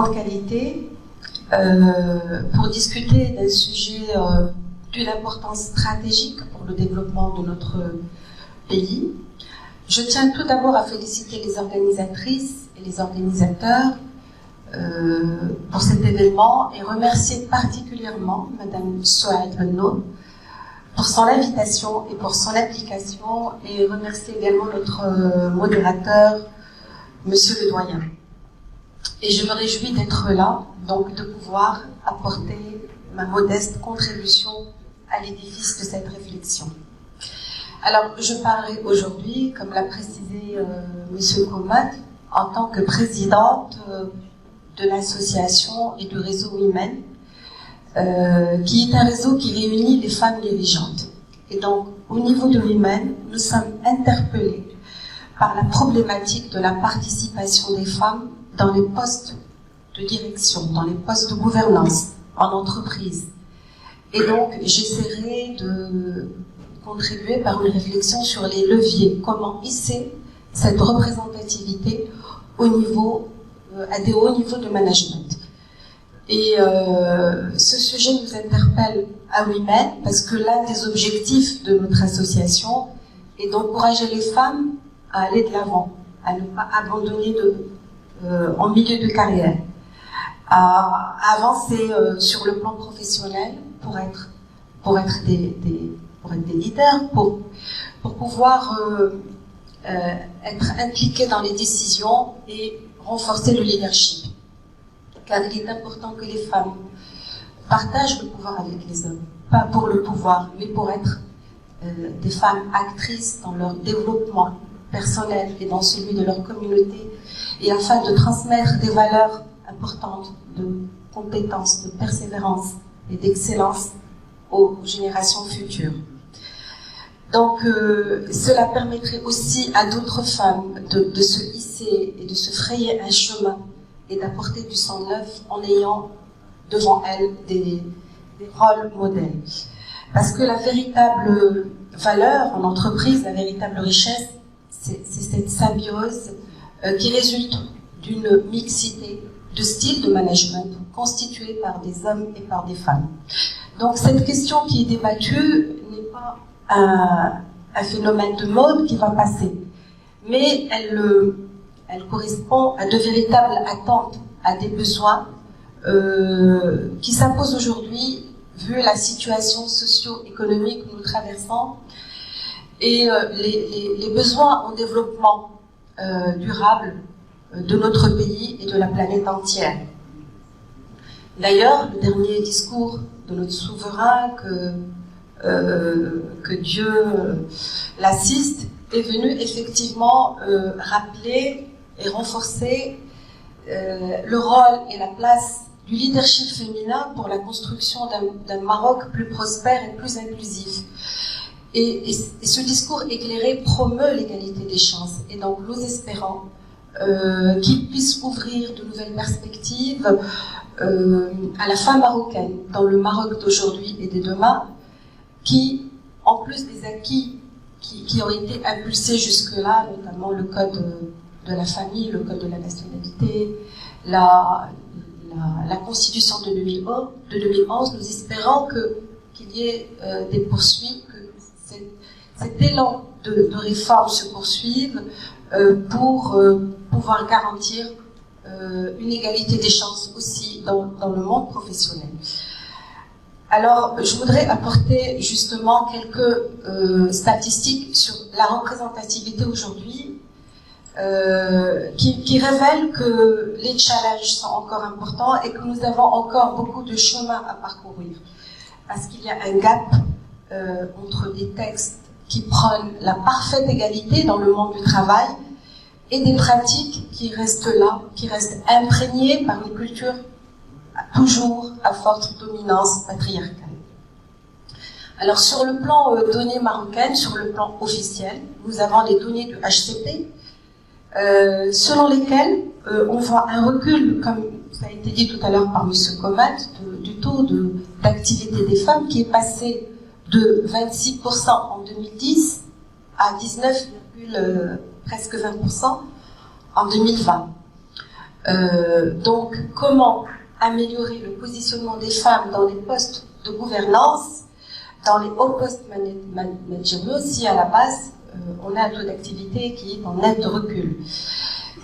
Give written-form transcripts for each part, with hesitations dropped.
grande qualité pour discuter d'un sujet d'une importance stratégique pour le développement de notre pays. Je tiens tout d'abord à féliciter les organisatrices et les organisateurs pour cet événement et remercier particulièrement Madame Souaïd Benno pour son invitation et pour son application, et remercier également notre modérateur, Monsieur le Doyen. Et je me réjouis d'être là, donc de pouvoir apporter ma modeste contribution à l'édifice de cette réflexion. Alors, je parlerai aujourd'hui, comme l'a précisé Monsieur Komat, en tant que présidente de l'association et du réseau Women, qui est un réseau qui réunit les femmes dirigeantes. Et donc, au niveau de Women, nous sommes interpellés par la problématique de la participation des femmes dans les postes de direction, dans les postes de gouvernance, en entreprise. Et donc, j'essaierai de contribuer par une réflexion sur les leviers, comment hisser cette représentativité au niveau, à des hauts niveaux de management. Et ce sujet nous interpelle à Women parce que l'un des objectifs de notre association est d'encourager les femmes à aller de l'avant, à ne pas abandonner en milieu de carrière, à avancer sur le plan professionnel pour être des leaders, pour pouvoir être impliqués dans les décisions et renforcer le leadership. Car il est important que les femmes partagent le pouvoir avec les hommes, pas pour le pouvoir, mais pour être des femmes actrices dans leur développement personnel et dans celui de leur communauté, et afin de transmettre des valeurs importantes de compétence, de persévérance et d'excellence aux générations futures. Donc, cela permettrait aussi à d'autres femmes de se hisser et de se frayer un chemin et d'apporter du sang neuf en ayant devant elles des rôles modèles. Parce que la véritable valeur en entreprise, la véritable richesse, c'est cette symbiose qui résulte d'une mixité de styles de management constitués par des hommes et par des femmes. Donc cette question qui est débattue n'est pas un phénomène de mode qui va passer, mais elle correspond à de véritables attentes, à des besoins qui s'imposent aujourd'hui vu la situation socio-économique que nous traversons et les besoins en développement durable de notre pays et de la planète entière. D'ailleurs, le dernier discours de notre souverain, que Dieu l'assiste, est venu effectivement rappeler et renforcer le rôle et la place du leadership féminin pour la construction d'un Maroc plus prospère et plus inclusif. Et ce discours éclairé promeut l'égalité des chances. Et donc nous espérons qu'il puisse ouvrir de nouvelles perspectives à la femme marocaine dans le Maroc d'aujourd'hui et de demain, qui, en plus des acquis qui ont été impulsés jusque-là, notamment le code de la famille, le code de la nationalité, la constitution de 2011, nous espérons qu'il y ait des poursuites, que cet élan de réforme se poursuive pour pouvoir garantir une égalité des chances aussi dans le monde professionnel. Alors, je voudrais apporter justement quelques statistiques sur la représentativité aujourd'hui qui révèlent que les challenges sont encore importants et que nous avons encore beaucoup de chemin à parcourir. Parce qu'il y a un gap entre des textes qui prônent la parfaite égalité dans le monde du travail et des pratiques qui restent là, qui restent imprégnées par une culture toujours à forte dominance patriarcale. Alors sur le plan données marocaines, sur le plan officiel, nous avons les données du HCP, selon lesquelles on voit un recul, comme ça a été dit tout à l'heure par M. Komat, du taux d'activité des femmes qui est passé de 26% en 2010 à 19, presque 20% en 2020. Donc, comment améliorer le positionnement des femmes dans les postes de gouvernance, dans les hauts postes managériaux, si à la base, on a un taux d'activité qui est en net recul.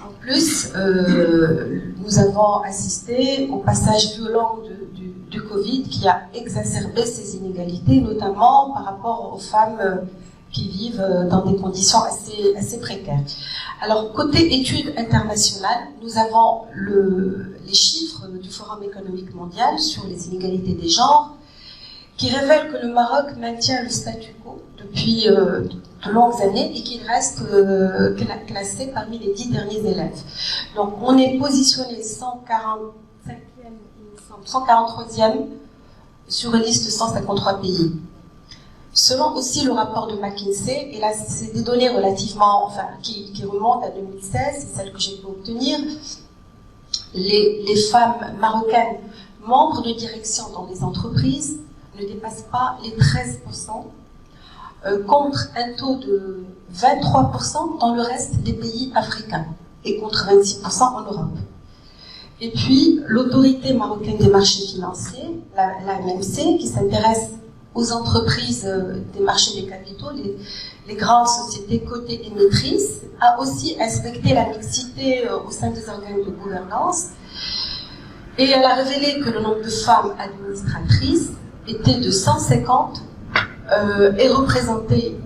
En plus, nous avons assisté au passage violent du Covid qui a exacerbé ces inégalités, notamment par rapport aux femmes qui vivent dans des conditions assez précaires. Alors, côté études internationales, nous avons les chiffres du Forum économique mondial sur les inégalités des genres qui révèlent que le Maroc maintient le statu quo depuis de longues années et qu'il reste classé parmi les 10 derniers élèves. Donc, on est positionné 143e sur une liste de 153 pays. Selon aussi le rapport de McKinsey, et là c'est des données relativement, qui remontent à 2016, c'est celle que j'ai pu obtenir, les femmes marocaines membres de direction dans les entreprises ne dépassent pas les 13%, contre un taux de 23% dans le reste des pays africains et contre 26% en Europe. Et puis l'autorité marocaine des marchés financiers, l'AMMC, qui s'intéresse aux entreprises des marchés des capitaux, les grandes sociétés cotées émettrices, a aussi inspecté la mixité au sein des organes de gouvernance et elle a révélé que le nombre de femmes administratrices était de 150 et représentait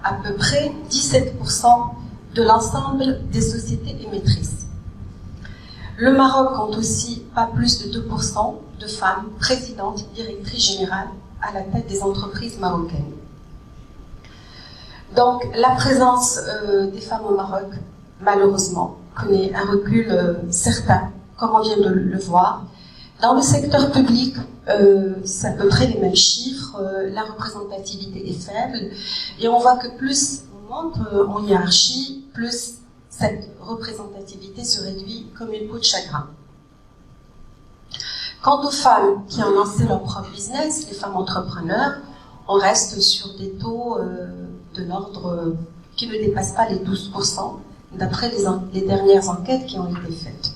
à peu près 17% de l'ensemble des sociétés émettrices. Le Maroc compte aussi pas plus de 2% de femmes présidentes, directrices générales à la tête des entreprises marocaines. Donc la présence des femmes au Maroc, malheureusement, connaît un recul certain, comme on vient de le voir. Dans le secteur public, c'est à peu près les mêmes chiffres, la représentativité est faible, et on voit que plus on monte en hiérarchie, plus cette représentativité se réduit comme une peau de chagrin. Quant aux femmes qui ont lancé leur propre business, les femmes entrepreneurs, on reste sur des taux de l'ordre qui ne dépassent pas les 12%, d'après les dernières enquêtes qui ont été faites.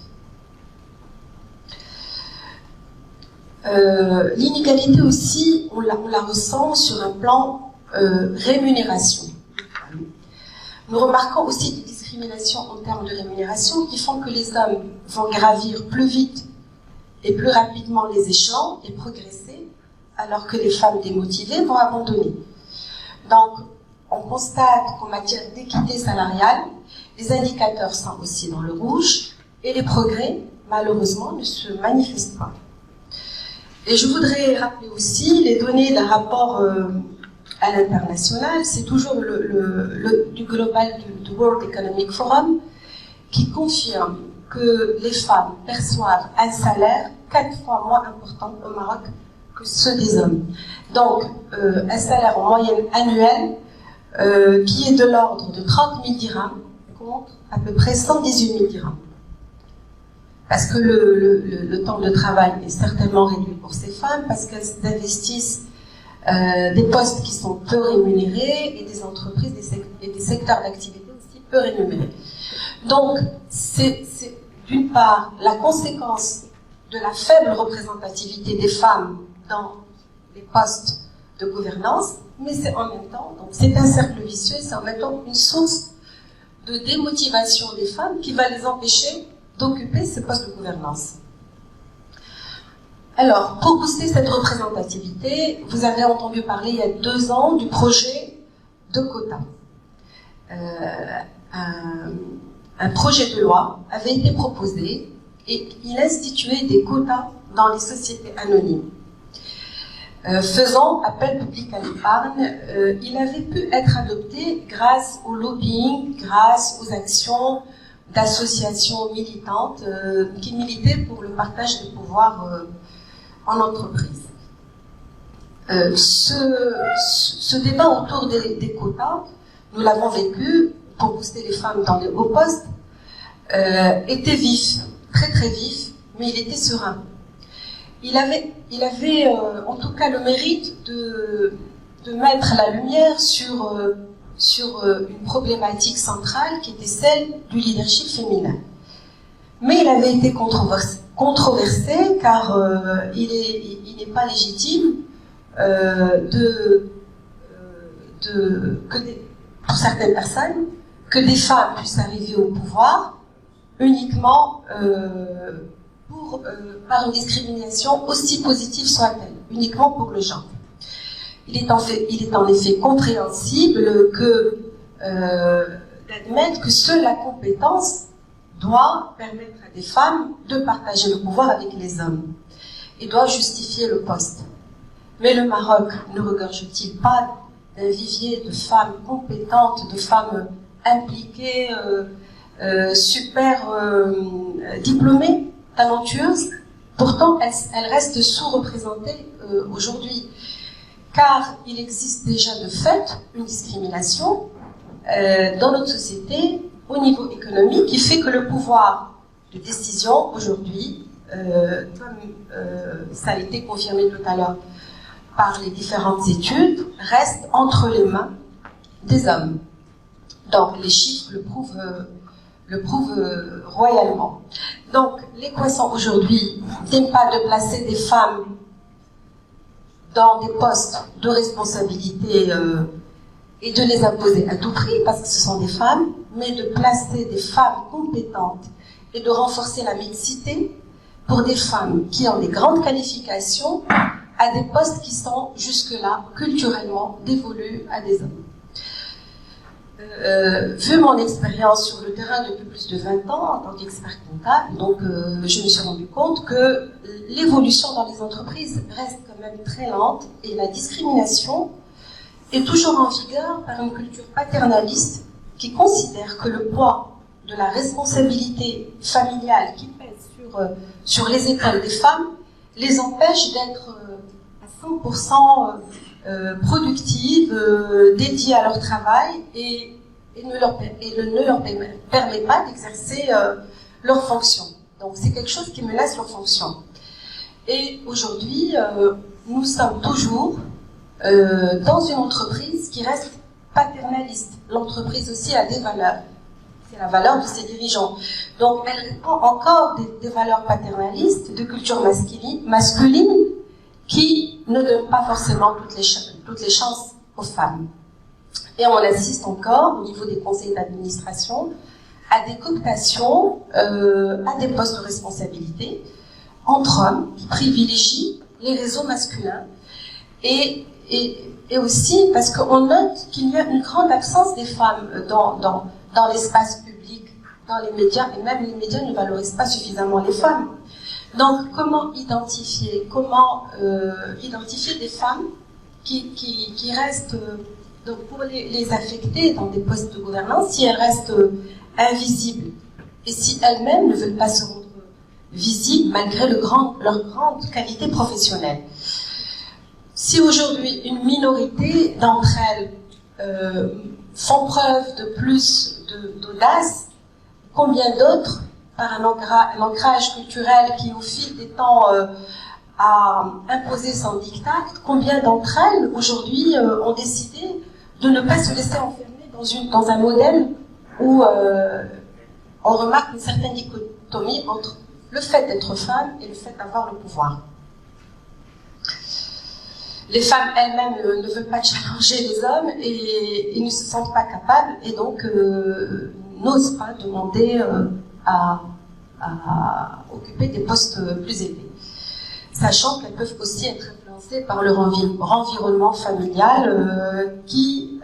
L'inégalité aussi, on la ressent sur un plan rémunération. Nous remarquons aussi des discriminations en termes de rémunération qui font que les hommes vont gravir plus vite et plus rapidement les échelons et progresser, alors que les femmes démotivées vont abandonner. Donc, on constate qu'en matière d'équité salariale, les indicateurs sont aussi dans le rouge et les progrès, malheureusement, ne se manifestent pas. Et je voudrais rappeler aussi les données d'un rapport à l'international, c'est toujours du Global du World Economic Forum, qui confirme que les femmes perçoivent un salaire 4 fois moins important au Maroc que ceux des hommes. Donc, un salaire en moyenne annuelle qui est de l'ordre de 30 000 dirhams contre à peu près 118 000 dirhams. Parce que le temps de travail est certainement réduit pour ces femmes, parce qu'elles investissent des postes qui sont peu rémunérés et des entreprises et des secteurs d'activité aussi peu rémunérés. Donc, c'est d'une part la conséquence de la faible représentativité des femmes dans les postes de gouvernance, mais c'est en même temps, donc c'est un cercle vicieux, c'est en même temps une source de démotivation des femmes qui va les empêcher d'occuper ces postes de gouvernance. Alors, pour booster cette représentativité, vous avez entendu parler il y a 2 ans du projet de quotas. Un projet de loi avait été proposé et il instituait des quotas dans les sociétés anonymes. Faisant appel public à l'épargne, il avait pu être adopté grâce au lobbying, grâce aux actions d'associations militantes qui militaient pour le partage des pouvoirs en entreprise. Ce débat autour des quotas, nous l'avons vécu pour booster les femmes dans les hauts postes, était vif, très très vif, mais il était serein. Il avait en tout cas le mérite de mettre la lumière sur une problématique centrale qui était celle du leadership féminin. Mais il avait été controversé car il n'est pas légitime pour certaines personnes, que des femmes puissent arriver au pouvoir uniquement par une discrimination aussi positive soit-elle, uniquement pour le genre. Il est en effet compréhensible d'admettre que seule la compétence doit permettre à des femmes de partager le pouvoir avec les hommes et doit justifier le poste. Mais le Maroc ne regorge-t-il pas d'un vivier de femmes compétentes, de femmes impliquées, super diplômées, talentueuses? Pourtant, elles restent sous-représentées aujourd'hui, car il existe déjà de fait une discrimination dans notre société au niveau économique qui fait que le pouvoir de décision aujourd'hui, comme ça a été confirmé tout à l'heure par les différentes études, reste entre les mains des hommes. Donc les chiffres le prouvent royalement. Donc l'équation aujourd'hui n'est pas de placer des femmes dans des postes de responsabilité et de les imposer à tout prix parce que ce sont des femmes, mais de placer des femmes compétentes et de renforcer la mixité pour des femmes qui ont des grandes qualifications à des postes qui sont jusque-là culturellement dévolus à des hommes. Vu mon expérience sur le terrain depuis plus de 20 ans en tant qu'expert comptable, donc je me suis rendu compte que l'évolution dans les entreprises reste quand même très lente et la discrimination est toujours en vigueur par une culture paternaliste qui considère que le poids de la responsabilité familiale qui pèse sur les épaules des femmes les empêche d'être à 100% productives, dédiées à leur travail et ne leur permet pas d'exercer leurs fonctions. Donc c'est quelque chose qui menace leurs fonctions. Et aujourd'hui, nous sommes toujours dans une entreprise qui reste paternaliste. L'entreprise aussi a des valeurs. C'est la valeur de ses dirigeants. Donc elle répand encore des valeurs paternalistes, de culture masculine qui ne donnent pas forcément toutes les chances aux femmes. Et on assiste encore, au niveau des conseils d'administration, à des cooptations, à des postes de responsabilité entre hommes qui privilégient les réseaux masculins et aussi parce qu'on note qu'il y a une grande absence des femmes dans l'espace public, dans les médias, et même les médias ne valorisent pas suffisamment les femmes. Donc comment identifier des femmes qui restent, donc pour les affecter dans des postes de gouvernance, si elles restent invisibles et si elles-mêmes ne veulent pas se rendre visibles malgré leur grande qualité professionnelle. Si aujourd'hui une minorité d'entre elles font preuve de plus d'audace, combien d'autres, par un ancrage culturel qui au fil des temps a imposé son diktat, combien d'entre elles aujourd'hui ont décidé de ne pas se laisser enfermer dans un modèle où on remarque une certaine dichotomie entre le fait d'être femme et le fait d'avoir le pouvoir. Les femmes elles-mêmes ne veulent pas challenger les hommes et ne se sentent pas capables et donc n'osent pas demander à occuper des postes plus élevés. Sachant qu'elles peuvent aussi être influencées par leur environnement familial qui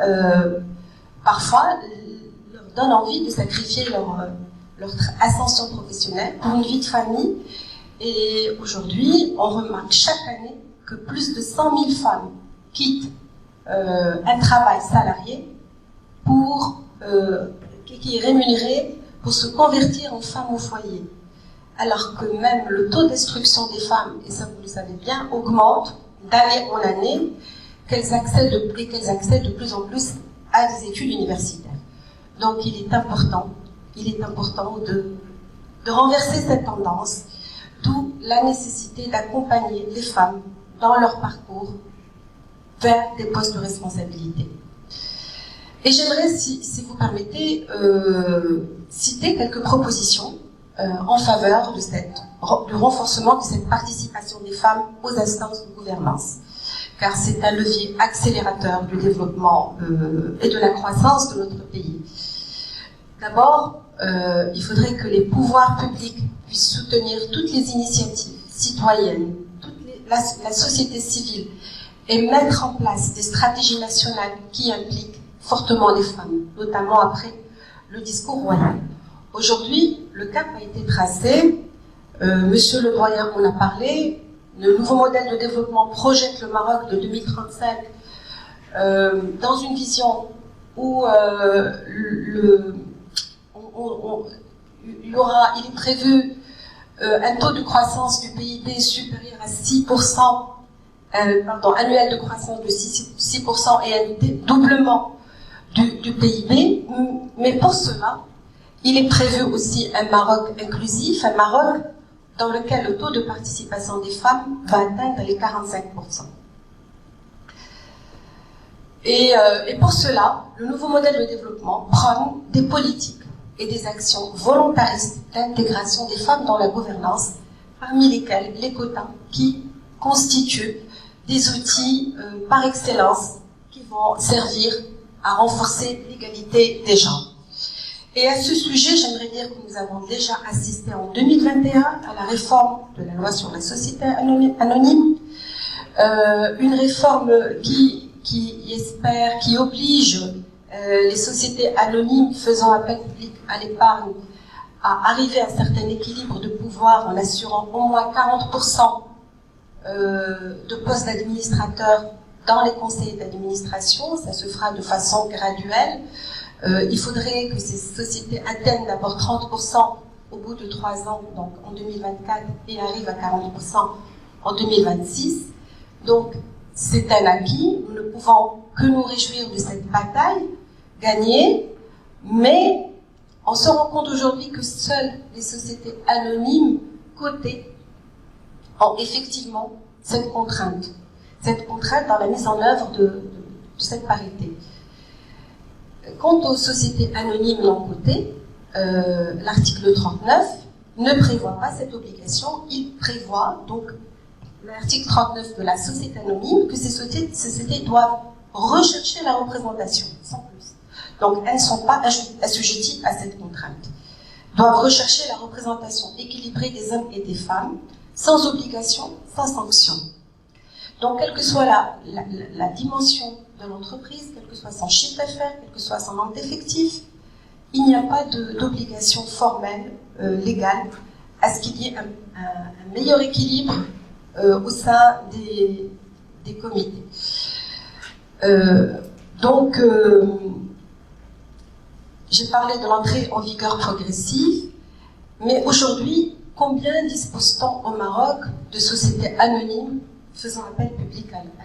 parfois leur donne envie de sacrifier leur ascension professionnelle pour une vie de famille. Et aujourd'hui, on remarque chaque année que plus de 100 000 femmes quittent un travail salarié qui est rémunéré pour se convertir en femme au foyer. Alors que même le taux d'instruction des femmes, et ça vous le savez bien, augmente d'année en année, qu'elles accèdent de plus en plus à des études universitaires. Donc il est important de renverser cette tendance, d'où la nécessité d'accompagner les femmes dans leur parcours vers des postes de responsabilité. Et j'aimerais, si vous permettez, citer quelques propositions en faveur du renforcement de cette participation des femmes aux instances de gouvernance, car c'est un levier accélérateur du développement et de la croissance de notre pays. D'abord, il faudrait que les pouvoirs publics puissent soutenir toutes les initiatives citoyennes, la société civile, et mettre en place des stratégies nationales qui impliquent fortement les femmes, notamment après le discours royal. Aujourd'hui, le cap a été tracé. Monsieur le doyen en a parlé. Le nouveau modèle de développement projette le Maroc de 2035 dans une vision où il est prévu un taux de croissance du PIB supérieur à 6%, annuel de croissance de 6% et un doublement du PIB. Mais pour cela, il est prévu aussi un Maroc inclusif, un Maroc dans lequel le taux de participation des femmes va atteindre les 45%. Et pour cela, le nouveau modèle de développement prône des politiques et des actions volontaristes d'intégration des femmes dans la gouvernance, parmi lesquelles les quotas qui constituent des outils par excellence qui vont servir à renforcer l'égalité des genres. Et à ce sujet, j'aimerais dire que nous avons déjà assisté en 2021 à la réforme de la loi sur la société anonyme, une réforme qui oblige les sociétés anonymes faisant appel public à l'épargne à arriver à un certain équilibre de pouvoir en assurant au moins 40% de postes d'administrateurs dans les conseils d'administration. Ça se fera de façon graduelle. Il faudrait que ces sociétés atteignent d'abord 30% au bout de 3 ans, donc en 2024, et arrivent à 40% en 2026. Donc, c'est un acquis. Nous ne pouvons que nous réjouir de cette bataille gagnée, mais on se rend compte aujourd'hui que seules les sociétés anonymes cotées ont effectivement cette contrainte dans la mise en œuvre de cette parité. Quant aux sociétés anonymes non cotées, l'article 39 ne prévoit pas cette obligation. Il prévoit, donc, l'article 39 de la société anonyme, que ces sociétés doivent rechercher la représentation, sans plus. Donc, elles ne sont pas assujetties à cette contrainte. Doivent rechercher la représentation équilibrée des hommes et des femmes, sans obligation, sans sanction. Donc, quelle que soit la dimension de l'entreprise, quel que soit son chiffre d'affaires, quel que soit son nombre d'effectifs, il n'y a pas d'obligation formelle, légale, à ce qu'il y ait un meilleur équilibre au sein des comités. Donc, j'ai parlé de l'entrée en vigueur progressive, mais aujourd'hui, combien dispose-t-on au Maroc de sociétés anonymes faisant appel public à l'épargne?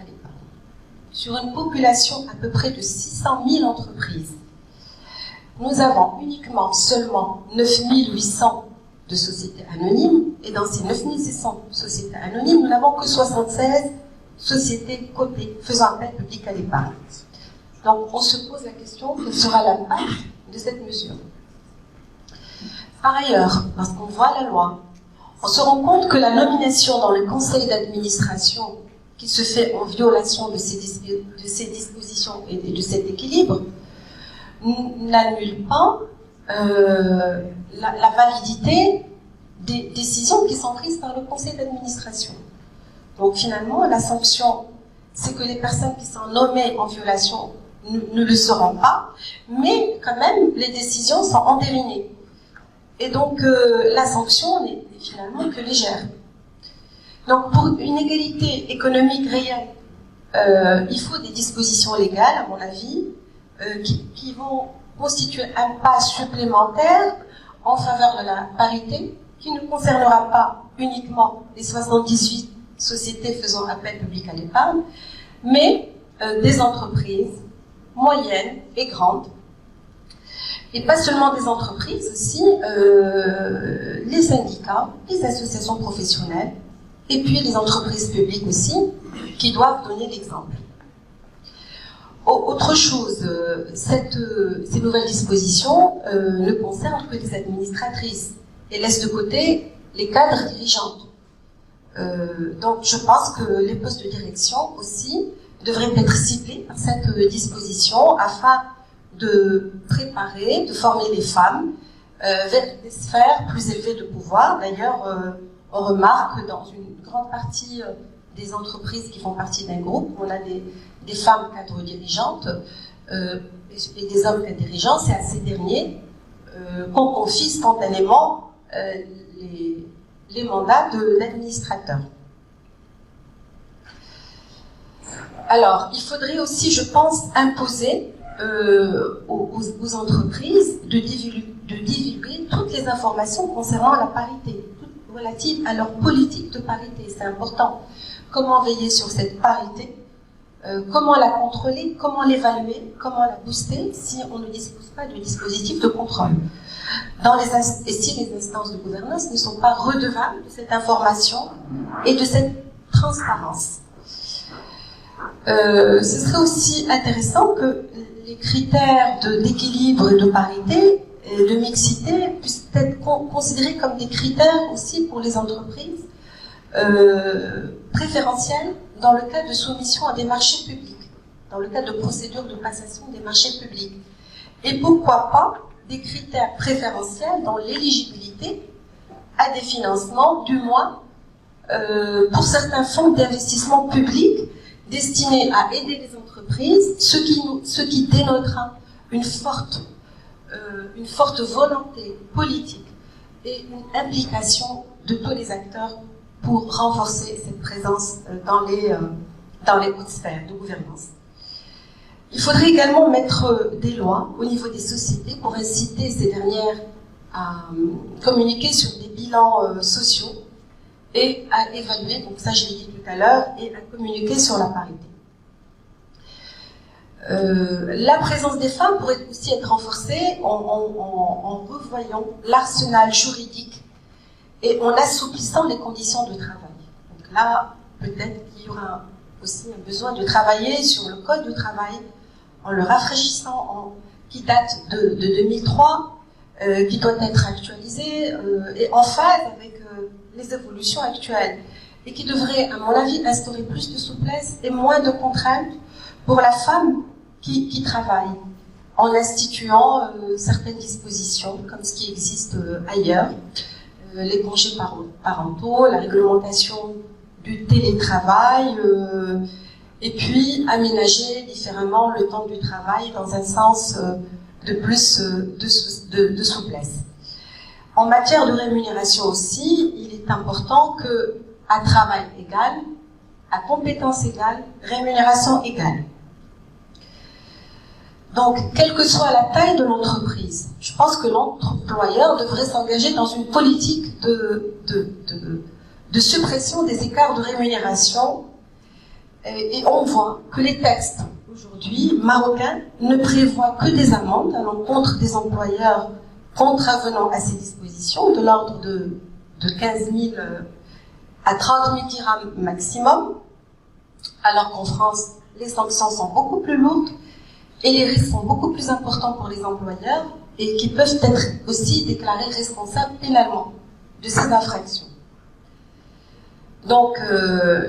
Sur une population à peu près de 600 000 entreprises, nous avons uniquement seulement 9 800 de sociétés anonymes, et dans ces 9 600 sociétés anonymes, nous n'avons que 76 sociétés cotées faisant appel public à l'épargne. Donc on se pose la question, quel sera l'impact de cette mesure? Par ailleurs, lorsqu'on voit la loi, on se rend compte que la nomination dans le conseil d'administration qui se fait en violation de ces dispositions et de cet équilibre n'annule pas la validité des décisions qui sont prises par le conseil d'administration. Donc finalement, la sanction, c'est que les personnes qui sont nommées en violation ne le seront pas, mais quand même, les décisions sont entérinées. Et donc, la sanction n'est finalement que légère. Donc, pour une égalité économique réelle, il faut des dispositions légales, à mon avis, qui vont constituer un pas supplémentaire en faveur de la parité, qui ne concernera pas uniquement les 78 sociétés faisant appel public à l'épargne, mais des entreprises moyennes et grandes. Et pas seulement des entreprises, aussi les syndicats, les associations professionnelles, et puis les entreprises publiques aussi, qui doivent donner l'exemple. Autre chose, ces nouvelles dispositions ne concernent que les administratrices et laisse de côté les cadres dirigeants. Donc je pense que les postes de direction aussi devraient être ciblés par cette disposition afin de préparer, de former les femmes vers des sphères plus élevées de pouvoir. D'ailleurs, on remarque que dans une grande partie des entreprises qui font partie d'un groupe, on a des femmes cadres dirigeantes et des hommes cadres dirigeants. C'est à ces derniers qu'on confie spontanément les mandats d'administrateurs. Alors, il faudrait aussi, je pense, imposer aux entreprises de divulguer toutes les informations concernant la parité, toutes relatives à leur politique de parité. C'est important. Comment veiller sur cette parité, comment la contrôler, comment l'évaluer, comment la booster si on ne dispose pas de dispositif de contrôle. Et si les instances de gouvernance ne sont pas redevables de cette information et de cette transparence. Ce serait aussi intéressant que les critères d'équilibre et de parité et de mixité puissent être considérés comme des critères aussi pour les entreprises préférentiels dans le cas de soumission à des marchés publics, dans le cas de procédures de passation des marchés publics. Et pourquoi pas des critères préférentiels dans l'éligibilité à des financements, du moins pour certains fonds d'investissement public destinés à aider les entreprises, ce qui dénotera une forte volonté politique et une implication de tous les acteurs pour renforcer cette présence dans les hautes sphères de gouvernance. Il faudrait également mettre des lois au niveau des sociétés pour inciter ces dernières à communiquer sur des bilans sociaux et à évaluer, donc ça je l'ai dit tout à l'heure, et à communiquer sur la parité. La présence des femmes pourrait aussi être renforcée en revoyant l'arsenal juridique et en assouplissant les conditions de travail. Donc là, peut-être qu'il y aura aussi un besoin de travailler sur le code du travail, en le rafraîchissant, qui date de 2003, qui doit être actualisé et en phase avec les évolutions actuelles, et qui devrait, à mon avis, instaurer plus de souplesse et moins de contraintes pour la femme qui travaille, en instituant certaines dispositions, comme ce qui existe ailleurs, les congés parentaux, la réglementation du télétravail, et puis aménager différemment le temps du travail dans un sens de plus de souplesse. En matière de rémunération aussi, il est important que, à travail égal, à compétence égale, rémunération égale. Donc, quelle que soit la taille de l'entreprise, je pense que l'employeur devrait s'engager dans une politique de suppression des écarts de rémunération. Et on voit que les textes, aujourd'hui, marocains, ne prévoient que des amendes à l'encontre des employeurs contravenant à ces dispositions, de l'ordre de 15 000 à 30 000 dirhams maximum, alors qu'en France, les sanctions sont beaucoup plus lourdes et les risques sont beaucoup plus importants pour les employeurs et qui peuvent être aussi déclarés responsables pénalement de ces infractions. Donc,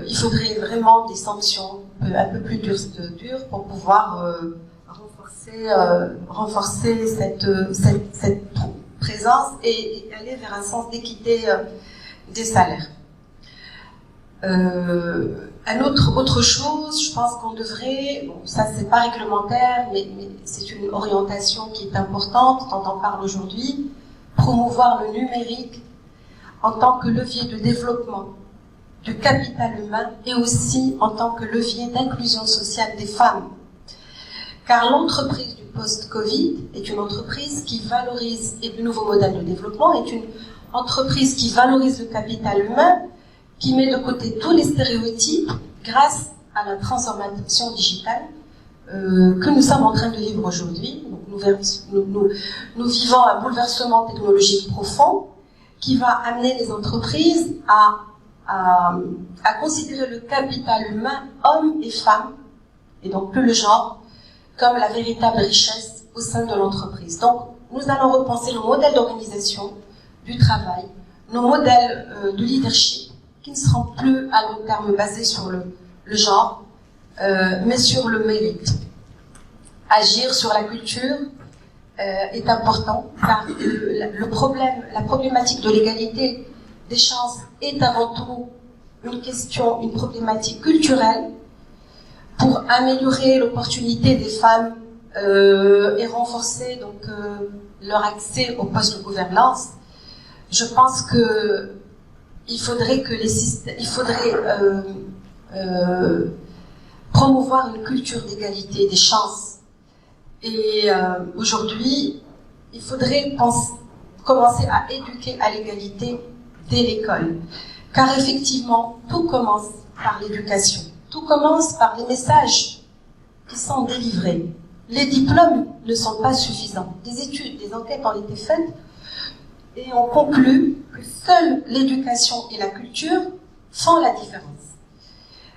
il faudrait vraiment des sanctions un peu plus dures pour pouvoir renforcer cette présence et aller vers un sens d'équité des salaires. Autre chose, je pense qu'on devrait, bon, ça c'est pas réglementaire, mais c'est une orientation qui est importante, dont on parle aujourd'hui, promouvoir le numérique en tant que levier de développement du capital humain et aussi en tant que levier d'inclusion sociale des femmes. Car l'entreprise du post-Covid est une entreprise qui valorise, et le nouveau modèle de développement est une entreprise qui valorise le capital humain, qui met de côté tous les stéréotypes grâce à la transformation digitale que nous sommes en train de vivre aujourd'hui. Nous vivons un bouleversement technologique profond qui va amener les entreprises à considérer le capital humain, hommes et femmes, et donc plus le genre, comme la véritable richesse au sein de l'entreprise. Donc, nous allons repenser le modèle d'organisation du travail, nos modèles de leadership, qui ne seront plus à long terme basés sur le genre, mais sur le mérite. Agir sur la culture est important, car la problématique de l'égalité des chances est avant tout une problématique culturelle pour améliorer l'opportunité des femmes et renforcer donc leur accès aux postes de gouvernance. Je pense que il faudrait promouvoir une culture d'égalité des chances. Et aujourd'hui, il faudrait commencer à éduquer à l'égalité dès l'école. Car effectivement, tout commence par l'éducation. Tout commence par les messages qui sont délivrés. Les diplômes ne sont pas suffisants. Des études, des enquêtes ont été faites et on conclut que seule l'éducation et la culture font la différence.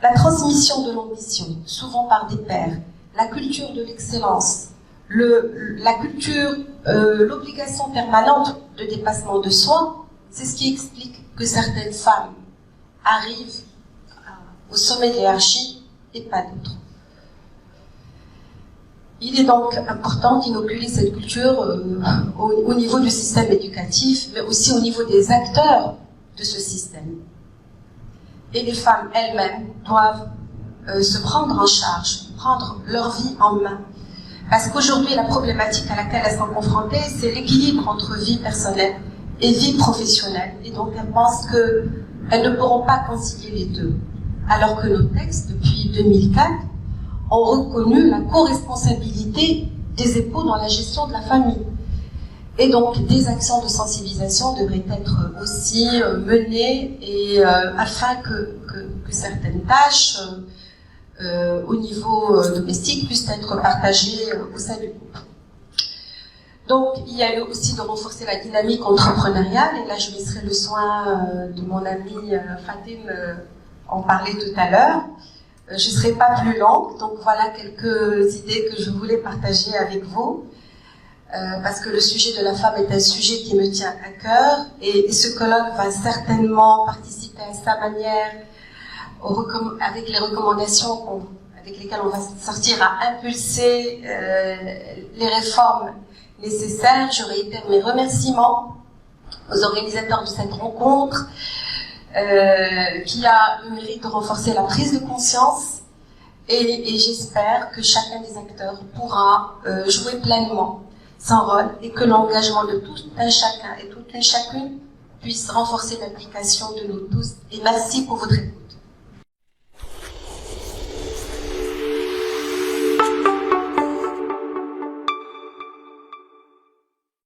La transmission de l'ambition, souvent par des pairs, la culture de l'excellence, la culture, l'obligation permanente de dépassement de soi, c'est ce qui explique que certaines femmes arrivent au sommet de l'hierarchie et pas d'autres. Il est donc important d'inoculer cette culture au niveau du système éducatif, mais aussi au niveau des acteurs de ce système. Et les femmes elles-mêmes doivent se prendre en charge, prendre leur vie en main. Parce qu'aujourd'hui, la problématique à laquelle elles sont confrontées, c'est l'équilibre entre vie personnelle et vie professionnelle. Et donc, elles pensent qu'elles ne pourront pas concilier les deux. Alors que nos textes, depuis 2004, ont reconnu la co-responsabilité des époux dans la gestion de la famille. Et donc, des actions de sensibilisation devraient être aussi menées et, afin que certaines tâches au niveau domestique puissent être partagées au sein du couple. Donc, il y a eu aussi de renforcer la dynamique entrepreneuriale, et là je laisserai le soin de mon amie Fatim en parler tout à l'heure. Je ne serai pas plus longue, donc voilà quelques idées que je voulais partager avec vous, parce que le sujet de la femme est un sujet qui me tient à cœur, et ce colloque va certainement participer à sa manière avec les recommandations avec lesquelles on va sortir à impulser les réformes nécessaires. Je réitère mes remerciements aux organisateurs de cette rencontre, qui a le mérite de renforcer la prise de conscience, et j'espère que chacun des acteurs pourra jouer pleinement son rôle, et que l'engagement de tout un chacun et toute une chacune puisse renforcer l'application de nous tous. Et merci pour votre écoute.